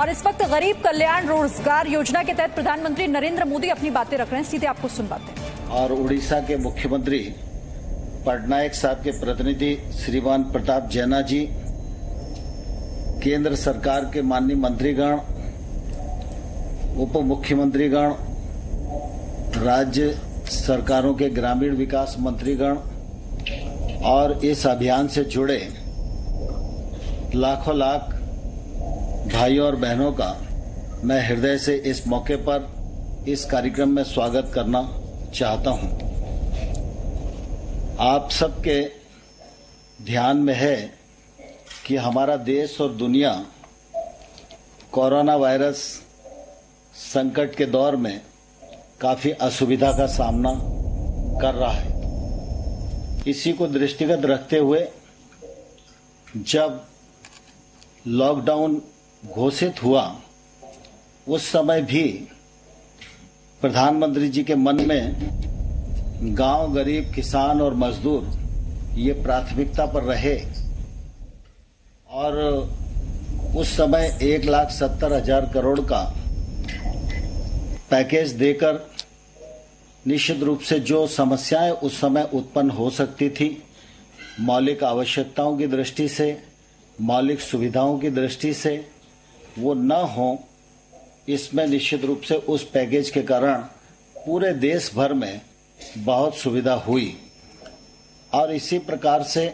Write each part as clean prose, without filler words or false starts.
और इस वक्त गरीब कल्याण रोजगार योजना के तहत प्रधानमंत्री नरेंद्र मोदी अपनी बातें रख रहे हैं, सीधे आपको सुनवाते हैं। और उड़ीसा के मुख्यमंत्री पटनायक साहब के प्रतिनिधि श्रीमान प्रताप जैना जी, केंद्र सरकार के माननीय मंत्रीगण, उप मुख्यमंत्रीगण, राज्य सरकारों के ग्रामीण विकास मंत्रीगण और इस अभियान से जुड़े लाखों लाख भाइयों और बहनों का मैं हृदय से इस मौके पर इस कार्यक्रम में स्वागत करना चाहता हूं। आप सबके ध्यान में है कि हमारा देश और दुनिया कोरोना वायरस संकट के दौर में काफी असुविधा का सामना कर रहा है। इसी को दृष्टिगत रखते हुए जब लॉकडाउन घोषित हुआ उस समय भी प्रधानमंत्री जी के मन में गांव, गरीब, किसान और मजदूर ये प्राथमिकता पर रहे और उस समय 1,70,000 करोड़ का पैकेज देकर निश्चित रूप से जो समस्याएं उस समय उत्पन्न हो सकती थी, मौलिक आवश्यकताओं की दृष्टि से, मौलिक सुविधाओं की दृष्टि से, वो न हो, इसमें निश्चित रूप से उस पैकेज के कारण पूरे देश भर में बहुत सुविधा हुई। और इसी प्रकार से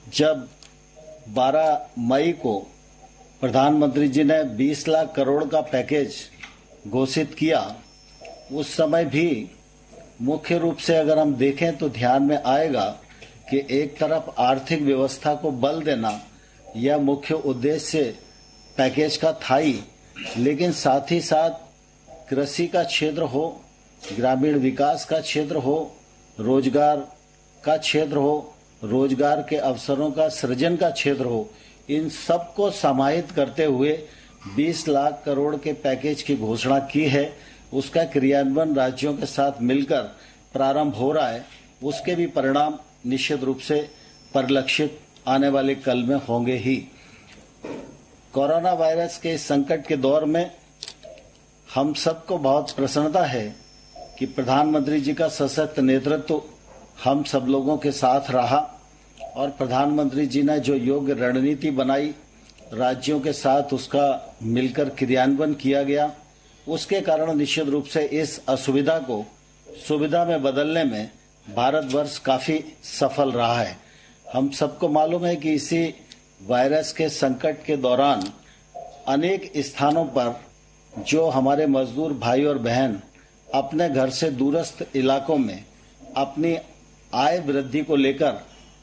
जब 12 मई को प्रधानमंत्री जी ने 20 लाख करोड़ का पैकेज घोषित किया, उस समय भी मुख्य रूप से अगर हम देखें तो ध्यान में आएगा कि एक तरफ आर्थिक व्यवस्था को बल देना यह मुख्य उद्देश्य पैकेज का था ही, लेकिन साथ ही साथ कृषि का क्षेत्र हो, ग्रामीण विकास का क्षेत्र हो, रोजगार का क्षेत्र हो, रोजगार के अवसरों का सृजन का क्षेत्र हो, इन सबको समाहित करते हुए 20 लाख करोड़ के पैकेज की घोषणा की है। उसका क्रियान्वयन राज्यों के साथ मिलकर प्रारंभ हो रहा है। उसके भी परिणाम निश्चित रूप से परिलक्षित आने वाले कल में होंगे ही। कोरोना वायरस के संकट के दौर में हम सबको बहुत प्रसन्नता है कि प्रधानमंत्री जी का सशक्त नेतृत्व हम सब लोगों के साथ रहा और प्रधानमंत्री जी ने जो योग्य रणनीति बनाई, राज्यों के साथ उसका मिलकर क्रियान्वयन किया गया, उसके कारण निश्चित रूप से इस असुविधा को सुविधा में बदलने में भारतवर्ष काफी सफल रहा है। हम सबको मालूम है कि इसी वायरस के संकट के दौरान अनेक स्थानों पर जो हमारे मजदूर भाई और बहन अपने घर से दूरस्थ इलाकों में अपनी आय वृद्धि को लेकर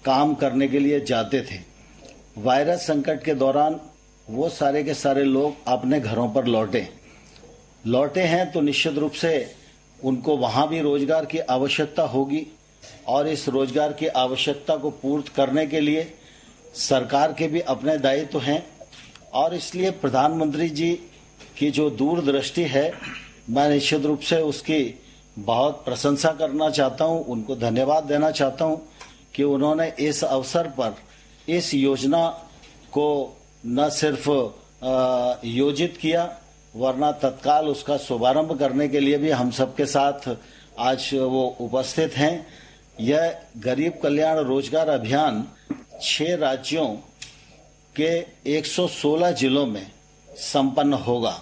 काम करने के लिए जाते थे, वायरस संकट के दौरान वो सारे के सारे लोग अपने घरों पर लौटे हैं तो निश्चित रूप से उनको वहां भी रोजगार की आवश्यकता होगी और इस रोजगार की आवश्यकता को पूर्ण करने के लिए सरकार के भी अपने दायित्व हैं और इसलिए प्रधानमंत्री जी की जो दूरदृष्टि है, मैं निश्चित रूप से उसकी बहुत प्रशंसा करना चाहता हूं, उनको धन्यवाद देना चाहता हूं कि उन्होंने इस अवसर पर इस योजना को न सिर्फ योजित किया वरना तत्काल उसका शुभारंभ करने के लिए भी हम सबके साथ आज वो उपस्थित हैं। यह गरीब कल्याण रोजगार अभियान 6 राज्यों के 116 जिलों में संपन्न होगा।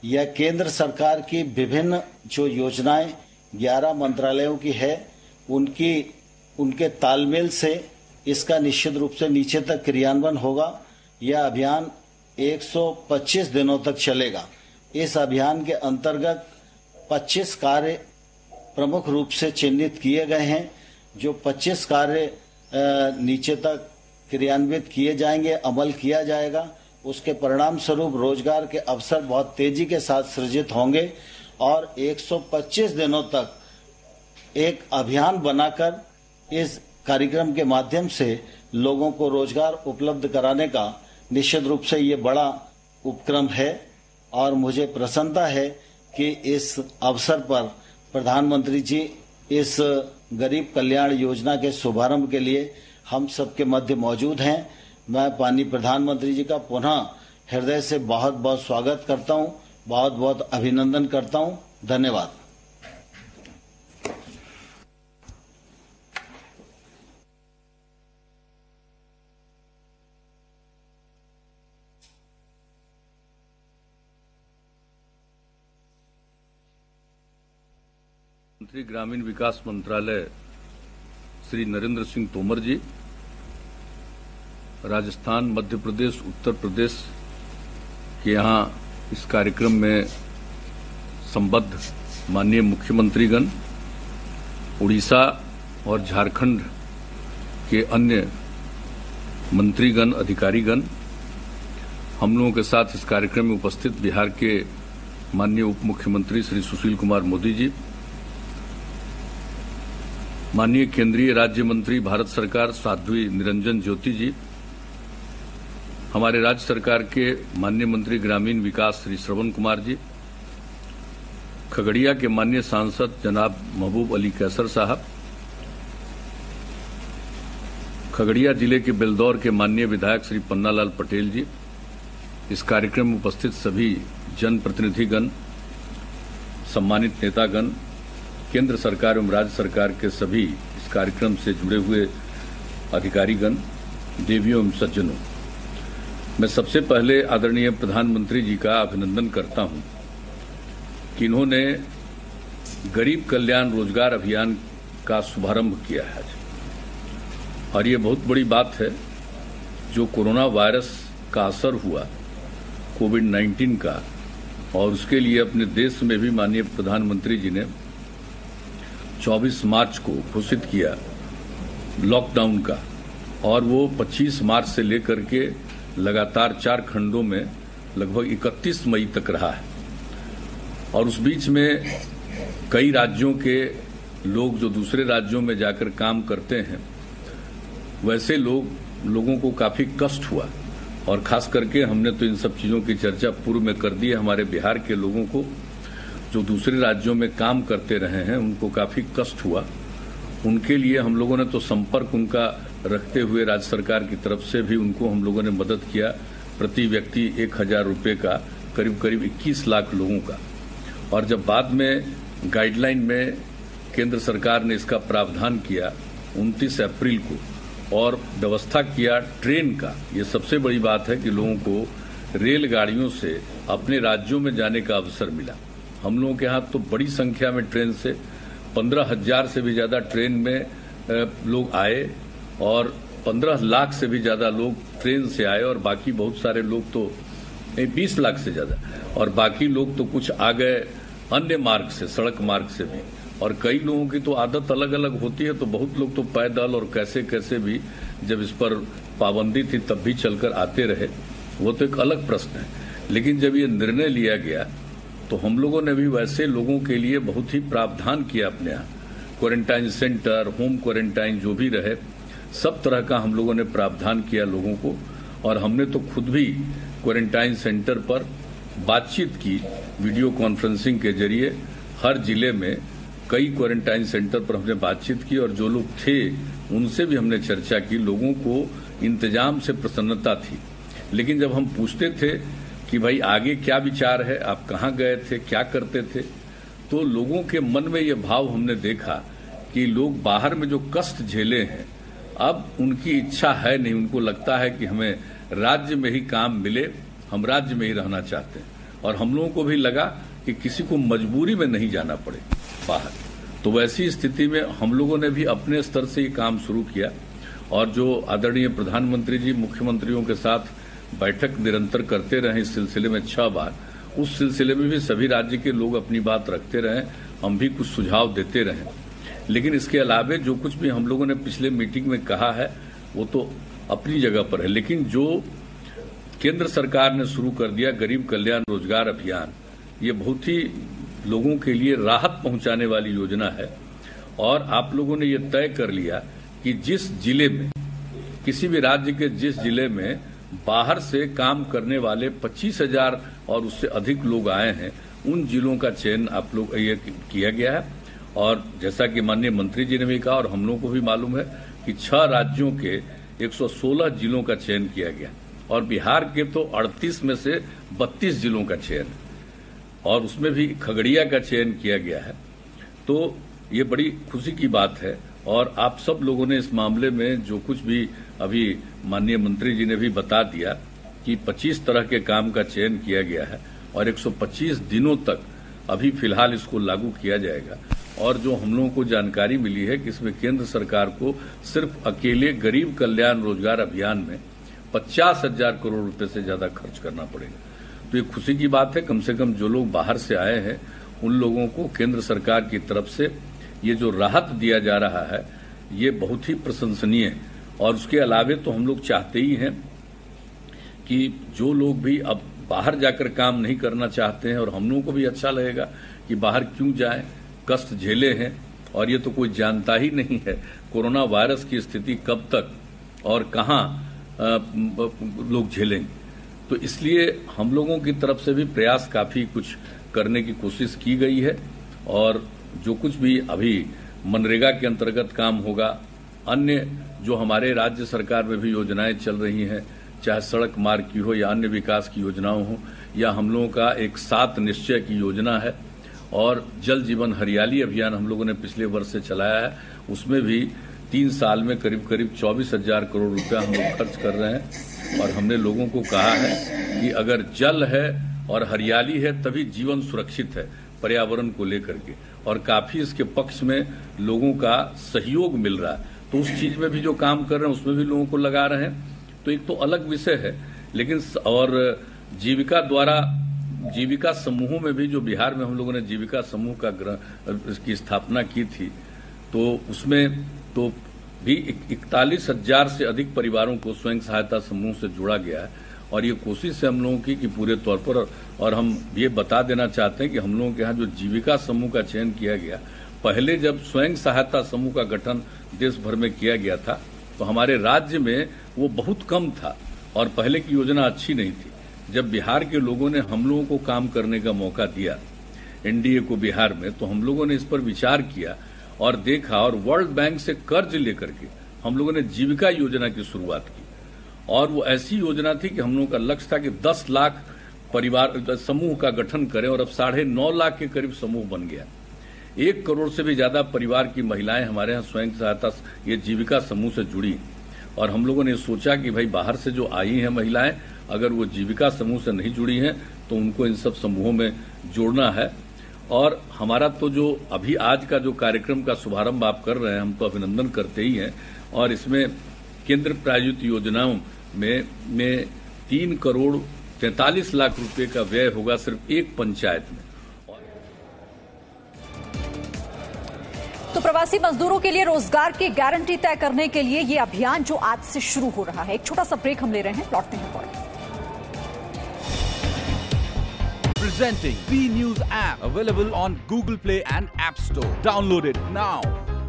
यह केंद्र सरकार की विभिन्न जो योजनाएं 11 मंत्रालयों की है, उनके तालमेल से इसका निश्चित रूप से नीचे तक क्रियान्वयन होगा। यह अभियान 125 दिनों तक चलेगा। इस अभियान के अंतर्गत 25 कार्य प्रमुख रूप से चिन्हित किए गए हैं। जो 25 कार्य नीचे तक क्रियान्वित किए जाएंगे, अमल किया जाएगा, उसके परिणाम स्वरूप रोजगार के अवसर बहुत तेजी के साथ सृजित होंगे और 125 दिनों तक एक अभियान बनाकर इस कार्यक्रम के माध्यम से लोगों को रोजगार उपलब्ध कराने का निश्चित रूप से ये बड़ा उपक्रम है और मुझे प्रसन्नता है कि इस अवसर पर प्रधानमंत्री जी इस गरीब कल्याण योजना के शुभारंभ के लिए हम सबके मध्य मौजूद हैं। मैं माननीय प्रधानमंत्री जी का पुनः हृदय से बहुत बहुत स्वागत करता हूं, बहुत बहुत अभिनंदन करता हूं। धन्यवाद। मंत्री ग्रामीण विकास मंत्रालय श्री नरेंद्र सिंह तोमर जी, राजस्थान, मध्य प्रदेश, उत्तर प्रदेश के यहाँ इस कार्यक्रम में संबद्ध माननीय मुख्यमंत्रीगण, उड़ीसा और झारखंड के अन्य मंत्रीगण, अधिकारीगण, हम लोगों के साथ इस कार्यक्रम में उपस्थित बिहार के माननीय उप मुख्यमंत्री श्री सुशील कुमार मोदी जी, माननीय केंद्रीय राज्य मंत्री भारत सरकार साध्वी निरंजन ज्योति जी, हमारे राज्य सरकार के माननीय मंत्री ग्रामीण विकास श्री श्रवण कुमार जी, खगड़िया के माननीय सांसद जनाब महबूब अली कैसर साहब, खगड़िया जिले के बेलदौर के माननीय विधायक श्री पन्नालाल पटेल जी, इस कार्यक्रम में उपस्थित सभी जनप्रतिनिधिगण, सम्मानित नेतागण, केंद्र सरकार एवं राज्य सरकार के सभी इस कार्यक्रम से जुड़े हुए अधिकारीगण, देवियों एवं सज्जनों, मैं सबसे पहले आदरणीय प्रधानमंत्री जी का अभिनंदन करता हूं कि इन्होंने गरीब कल्याण रोजगार अभियान का शुभारंभ किया है और ये बहुत बड़ी बात है। जो कोरोना वायरस का असर हुआ कोविड-19 का, और उसके लिए अपने देश में भी माननीय प्रधानमंत्री जी ने 24 मार्च को घोषित किया लॉकडाउन का, और वो 25 मार्च से लेकर के लगातार 4 खंडों में लगभग 31 मई तक रहा है। और उस बीच में कई राज्यों के लोग जो दूसरे राज्यों में जाकर काम करते हैं, वैसे लोगों को काफी कष्ट हुआ, और खास करके हमने तो इन सब चीजों की चर्चा पूर्व में कर दी है। हमारे बिहार के लोगों को जो दूसरे राज्यों में काम करते रहे हैं, उनको काफी कष्ट हुआ। उनके लिए हम लोगों ने तो संपर्क उनका रखते हुए राज्य सरकार की तरफ से भी उनको हम लोगों ने मदद किया, प्रति व्यक्ति 1000 रुपये का, करीब करीब 21 लाख लोगों का। और जब बाद में गाइडलाइन में केंद्र सरकार ने इसका प्रावधान किया 29 अप्रैल को, और व्यवस्था किया ट्रेन का, ये सबसे बड़ी बात है कि लोगों को रेलगाड़ियों से अपने राज्यों में जाने का अवसर मिला। हम लोगों के यहाँ तो बड़ी संख्या में ट्रेन से 15,000 से भी ज्यादा ट्रेन में लोग आए, और 15 लाख से भी ज्यादा लोग ट्रेन से आए, और बाकी बहुत सारे लोग तो 20 लाख से ज्यादा, और बाकी लोग तो कुछ आ गए अन्य मार्ग से, सड़क मार्ग से भी। और कई लोगों की तो आदत अलग अलग होती है, तो बहुत लोग तो पैदल और कैसे कैसे भी, जब इस पर पाबंदी थी तब भी चलकर आते रहे, वो तो एक अलग प्रश्न है। लेकिन जब ये निर्णय लिया गया तो हम लोगों ने भी वैसे लोगों के लिए बहुत ही प्रावधान किया अपने यहाँ, क्वारंटाइन सेंटर, होम क्वारंटाइन जो भी रहे, सब तरह का हम लोगों ने प्रावधान किया लोगों को। और हमने तो खुद भी क्वारंटाइन सेंटर पर बातचीत की, वीडियो कॉन्फ्रेंसिंग के जरिए हर जिले में कई क्वारंटाइन सेंटर पर हमने बातचीत की, और जो लोग थे उनसे भी हमने चर्चा की। लोगों को इंतजाम से प्रसन्नता थी, लेकिन जब हम पूछते थे कि भाई आगे क्या विचार है, आप कहाँ गए थे, क्या करते थे, तो लोगों के मन में ये भाव हमने देखा कि लोग बाहर में जो कष्ट झेले हैं, अब उनकी इच्छा है नहीं, उनको लगता है कि हमें राज्य में ही काम मिले, हम राज्य में ही रहना चाहते हैं। और हम लोगों को भी लगा कि किसी को मजबूरी में नहीं जाना पड़े बाहर। तो वैसी स्थिति में हम लोगों ने भी अपने स्तर से ये काम शुरू किया, और जो आदरणीय प्रधानमंत्री जी मुख्यमंत्रियों के साथ बैठक निरंतर करते रहे इस सिलसिले में 6 बार, उस सिलसिले में भी सभी राज्य के लोग अपनी बात रखते रहे, हम भी कुछ सुझाव देते रहे। लेकिन इसके अलावे जो कुछ भी हम लोगों ने पिछले मीटिंग में कहा है वो तो अपनी जगह पर है, लेकिन जो केंद्र सरकार ने शुरू कर दिया गरीब कल्याण रोजगार अभियान, ये बहुत ही लोगों के लिए राहत पहुंचाने वाली योजना है। और आप लोगों ने ये तय कर लिया कि जिस जिले में, किसी भी राज्य के जिस जिले में बाहर से काम करने वाले 25,000 और उससे अधिक लोग आए हैं, उन जिलों का चयन आप लोग ये किया गया है। और जैसा कि माननीय मंत्री जी ने भी कहा और हम लोगों को भी मालूम है कि 6 राज्यों के 116 जिलों का चयन किया गया, और बिहार के तो 38 में से 32 जिलों का चयन है और उसमें भी खगड़िया का चयन किया गया है। तो ये बड़ी खुशी की बात है और आप सब लोगों ने इस मामले में जो कुछ भी अभी माननीय मंत्री जी ने भी बता दिया कि 25 तरह के काम का चयन किया गया है और 125 दिनों तक अभी फिलहाल इसको लागू किया जाएगा। और जो हम लोगों को जानकारी मिली है कि इसमें केंद्र सरकार को सिर्फ अकेले गरीब कल्याण रोजगार अभियान में 50,000 करोड़ रुपए से ज्यादा खर्च करना पड़ेगा। तो ये खुशी की बात है, कम से कम जो लोग बाहर से आए हैं उन लोगों को केंद्र सरकार की तरफ से ये जो राहत दिया जा रहा है ये बहुत ही प्रशंसनीय है। और उसके अलावे तो हम लोग चाहते ही हैं कि जो लोग भी अब बाहर जाकर काम नहीं करना चाहते हैं, और हम लोगों को भी अच्छा लगेगा कि बाहर क्यों जाएं, कष्ट झेले हैं और ये तो कोई जानता ही नहीं है कोरोना वायरस की स्थिति कब तक और कहां लोग झेलेंगे। तो इसलिए हम लोगों की तरफ से भी प्रयास काफी कुछ करने की कोशिश की गई है और जो कुछ भी अभी मनरेगा के अंतर्गत काम होगा, अन्य जो हमारे राज्य सरकार में भी योजनाएं चल रही हैं, चाहे सड़क मार्ग की हो या अन्य विकास की योजनाओं हो, या हम लोगों का एक 7 निश्चय की योजना है और जल जीवन हरियाली अभियान हम लोगों ने पिछले वर्ष से चलाया है, उसमें भी 3 साल में करीब 24,000 करोड़ रुपया हम लोग खर्च कर रहे हैं। और हमने लोगों को कहा है कि अगर जल है और हरियाली है तभी जीवन सुरक्षित है पर्यावरण को लेकर के, और काफी इसके पक्ष में लोगों का सहयोग मिल रहा है। तो उस चीज में भी जो काम कर रहे हैं उसमें भी लोगों को लगा रहे हैं। तो एक तो अलग विषय है, लेकिन और जीविका समूहों में भी जो बिहार में हम लोगों ने जीविका समूह की स्थापना की थी, तो उसमें तो भी 41,000 से अधिक परिवारों को स्वयं सहायता समूह से जोड़ा गया है। और ये कोशिश है हम लोगों की कि पूरे तौर पर, और हम ये बता देना चाहते हैं कि हम लोगों के यहाँ जो जीविका समूह का चयन किया गया, पहले जब स्वयं सहायता समूह का गठन देश भर में किया गया था तो हमारे राज्य में वो बहुत कम था और पहले की योजना अच्छी नहीं थी। जब बिहार के लोगों ने हम लोगों को काम करने का मौका दिया एनडीए को बिहार में, तो हम लोगों ने इस पर विचार किया और देखा, और वर्ल्ड बैंक से कर्ज लेकर के हम लोगों ने जीविका योजना की शुरुआत की। और वो ऐसी योजना थी कि हम लोगों का लक्ष्य था कि 10 लाख परिवार समूह का गठन करें, और अब 9.5 लाख के करीब समूह बन गया। 1 करोड़ से भी ज्यादा परिवार की महिलाएं हमारे यहाँ स्वयं सहायता ये जीविका समूह से जुड़ी। और हम लोगों ने सोचा कि भाई बाहर से जो आई हैं महिलाएं, अगर वो जीविका समूह से नहीं जुड़ी हैं तो उनको इन सब समूहों में जोड़ना है। और हमारा तो जो अभी आज का जो कार्यक्रम का शुभारंभ आप कर रहे हैं, हम तो अभिनंदन करते ही हैं। और इसमें केंद्र प्रायोजित योजनाओं में 3 करोड़ 43 लाख रुपए का व्यय होगा सिर्फ एक पंचायत में। तो प्रवासी मजदूरों के लिए रोजगार की गारंटी तय करने के लिए ये अभियान जो आज से शुरू हो रहा है। एक छोटा सा ब्रेक हम ले रहे हैं, लौटते हैं फौरन। Presenting B News app available on Google Play and App Store. Download it now.